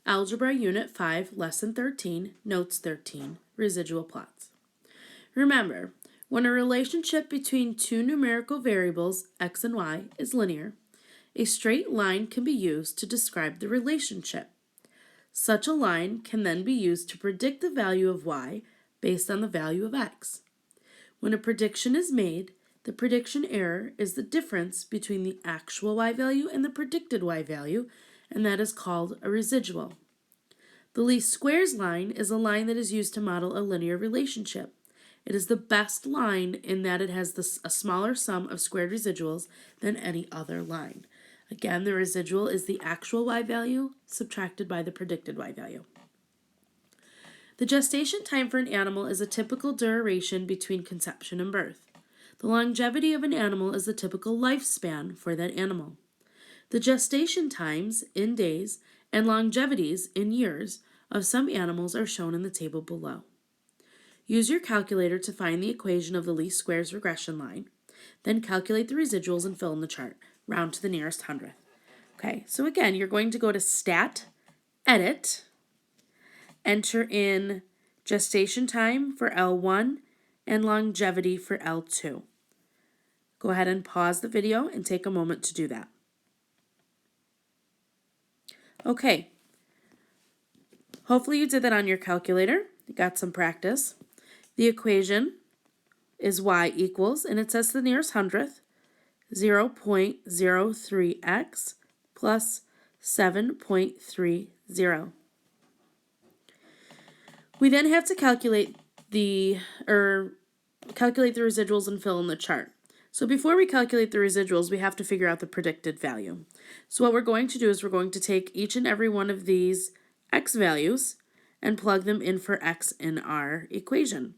Algebra Unit 5, Lesson 13, Notes 13, Residual Plots. Remember, when a relationship between two numerical variables, x and y, is linear, a straight line can be used to describe the relationship. Such a line can then be used to predict the value of y based on the value of x. When a prediction is made, the prediction error is the difference between the actual y value and the predicted y value, and that is called a residual. The least squares line is a line that is used to model a linear relationship. It is the best line in that it has a smaller sum of squared residuals than any other line. Again, the residual is the actual y value subtracted by the predicted y value. The gestation time for an animal is a typical duration between conception and birth. The longevity of an animal is the typical lifespan for that animal. The gestation times in days and longevities in years of some animals are shown in the table below. Use your calculator to find the equation of the least squares regression line. Then calculate the residuals and fill in the chart. Round to the nearest hundredth. Okay, so again, you're going to go to Stat, Edit, enter in gestation time for L1 and longevity for L2. Go ahead and pause the video and take a moment to do that. Okay, hopefully you did that on your calculator. You got some practice. The equation is y equals, and it says to the nearest hundredth, 0.03x plus 7.30. We then have to calculate the residuals and fill in the chart. So before we calculate the residuals, we have to figure out the predicted value. So what we're going to do is we're going to take each and every one of these x values and plug them in for x in our equation.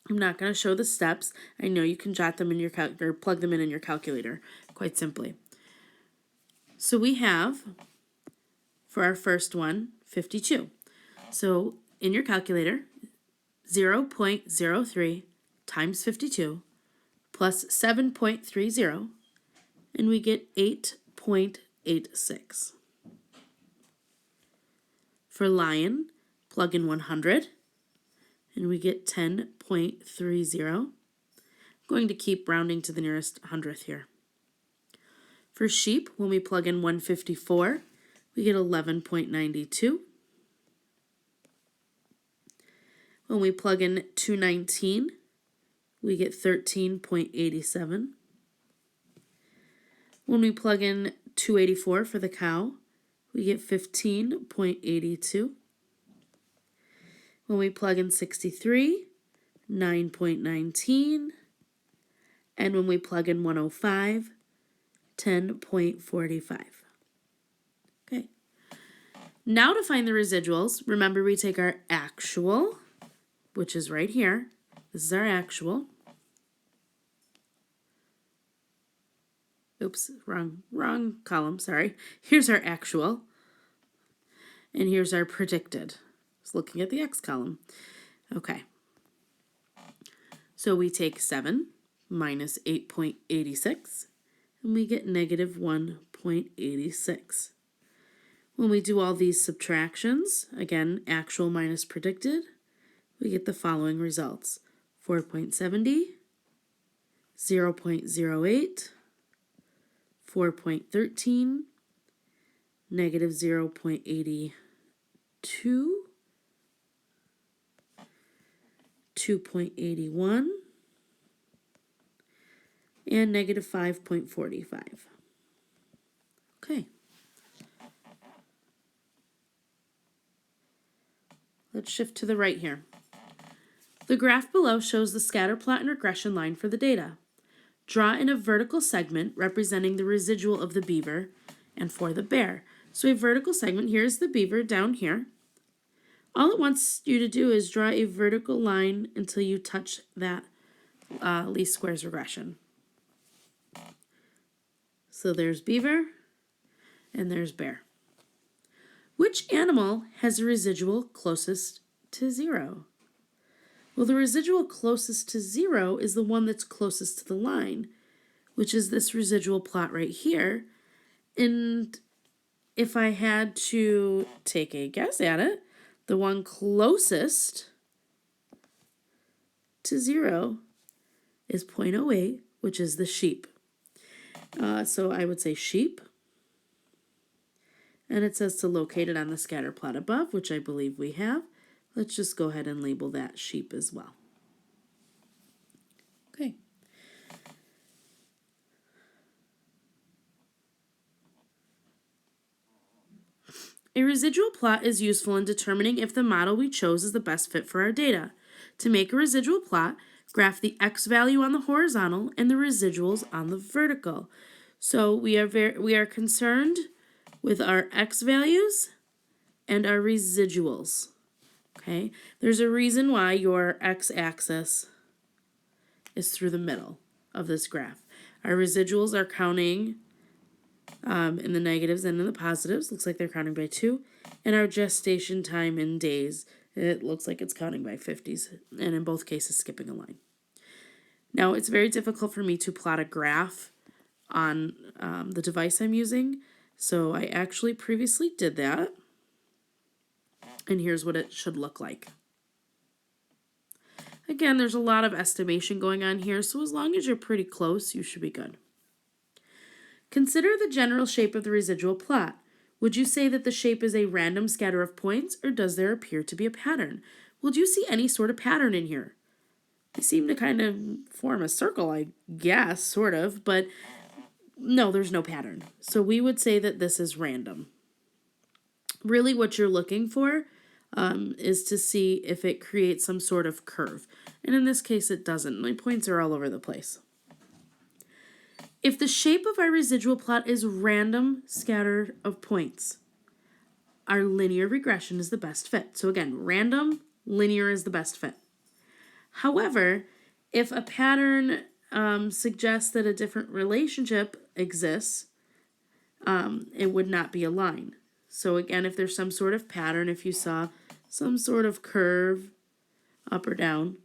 I'm not going to show the steps. I know you can jot them in your or plug them in your calculator quite simply. So we have, for our first one, 52. So in your calculator, 0.03 times 52 plus 7.30, and we get 8.86. For lion, plug in 100, and we get 10.30. I'm going to keep rounding to the nearest hundredth here. For sheep, when we plug in 154, we get 11.92. When we plug in 219, we get 13.87. When we plug in 284 for the cow, we get 15.82. When we plug in 63, 9.19. And when we plug in 105, 10.45. Okay. Now to find the residuals, remember we take our actual, which is right here. This is our actual. Oops, wrong column, sorry. Here's our actual. And here's our predicted. Just looking at the x column. Okay. So we take 7 minus 8.86, and we get negative 1.86. When we do all these subtractions, again, actual minus predicted, we get the following results. 4.70, 0.08, 4.13, negative 0.82, 2.81, and negative 5.45. Okay. Let's shift to the right here. The graph below shows the scatter plot and regression line for the data. Draw in a vertical segment representing the residual of the beaver and for the bear. So a vertical segment, here's the beaver down here. All it wants you to do is draw a vertical line until you touch that least squares regression. So there's beaver and there's bear. Which animal has a residual closest to 0? Well, the residual closest to 0 is the one that's closest to the line, which is this residual plot right here. And if I had to take a guess at it, the one closest to 0 is 0.08, which is the sheep. So I would say sheep. And it says to locate it on the scatter plot above, which I believe we have. Let's just go ahead and label that sheep as well. Okay. A residual plot is useful in determining if the model we chose is the best fit for our data. To make a residual plot, graph the x value on the horizontal and the residuals on the vertical. So we are concerned with our x values and our residuals. Okay, there's a reason why your x-axis is through the middle of this graph. Our residuals are counting in the negatives and in the positives. Looks like they're counting by 2. And our gestation time in days, it looks like it's counting by 50s, and in both cases skipping a line. Now, it's very difficult for me to plot a graph on the device I'm using, so I actually previously did that. And here's what it should look like. Again, there's a lot of estimation going on here, so as long as you're pretty close, you should be good. Consider the general shape of the residual plot. Would you say that the shape is a random scatter of points, or does there appear to be a pattern? Would you see any sort of pattern in here? They seem to kind of form a circle, I guess, sort of, but no, there's no pattern. So we would say that this is random. Really what you're looking for is to see if it creates some sort of curve. And in this case, it doesn't. My points are all over the place. If the shape of our residual plot is random scatter of points, our linear regression is the best fit. So again, random, linear is the best fit. However, if a pattern suggests that a different relationship exists, it would not be a line. So again, if there's some sort of pattern, if you saw some sort of curve up or down,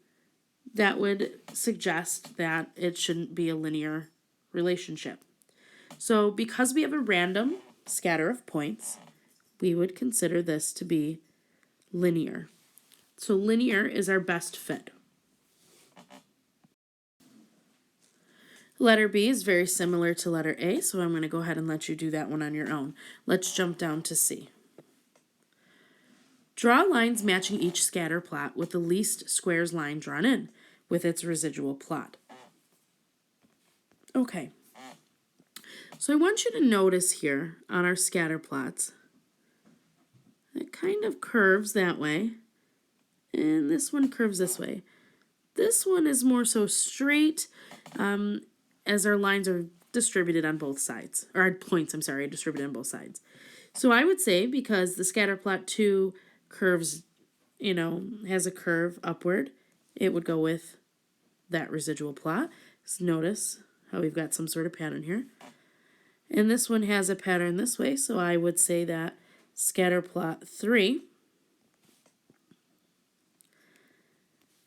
that would suggest that it shouldn't be a linear relationship. So because we have a random scatter of points, we would consider this to be linear. So linear is our best fit. Letter B is very similar to letter A, so I'm going to go ahead and let you do that one on your own. Let's jump down to C. Draw lines matching each scatter plot with the least squares line drawn in with its residual plot. Okay, so I want you to notice here on our scatter plots, it kind of curves that way, and this one curves this way. This one is more so straight, as our lines are distributed on both sides, or our points, I'm sorry, are distributed on both sides. So I would say because the scatter plot 2 curves, has a curve upward, it would go with that residual plot. So notice how we've got some sort of pattern here. And this one has a pattern this way, so I would say that scatter plot 3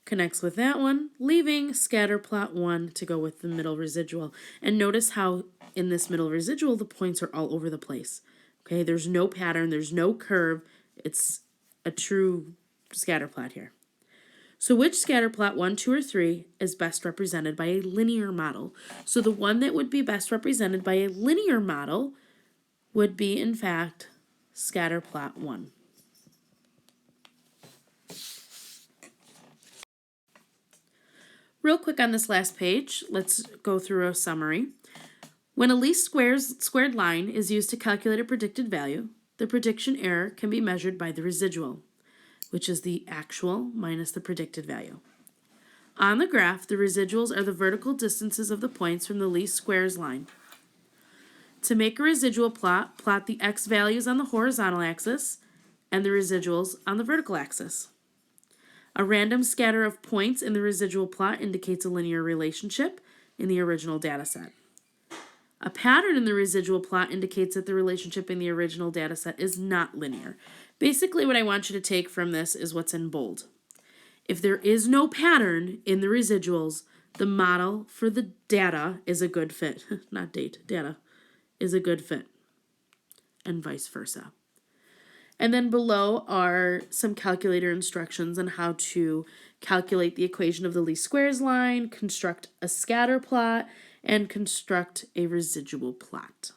connects with that one, leaving scatter plot 1 to go with the middle residual. And notice how in this middle residual, the points are all over the place. Okay, there's no pattern, there's no curve. It's a true scatter plot here. So which scatter plot 1, 2, or 3 is best represented by a linear model? So the one that would be best represented by a linear model would be, in fact, scatter plot 1. Real quick on this last page, let's go through a summary. When a least squared line is used to calculate a predicted value, the prediction error can be measured by the residual, which is the actual minus the predicted value. On the graph, the residuals are the vertical distances of the points from the least squares line. To make a residual plot, plot the x values on the horizontal axis and the residuals on the vertical axis. A random scatter of points in the residual plot indicates a linear relationship in the original data set. A pattern in the residual plot indicates that the relationship in the original data set is not linear. Basically, what I want you to take from this is what's in bold. If there is no pattern in the residuals, the model for the data is a good fit. Not date, data is a good fit. and vice versa. And then below are some calculator instructions on how to calculate the equation of the least squares line, construct a scatter plot, and construct a residual plot.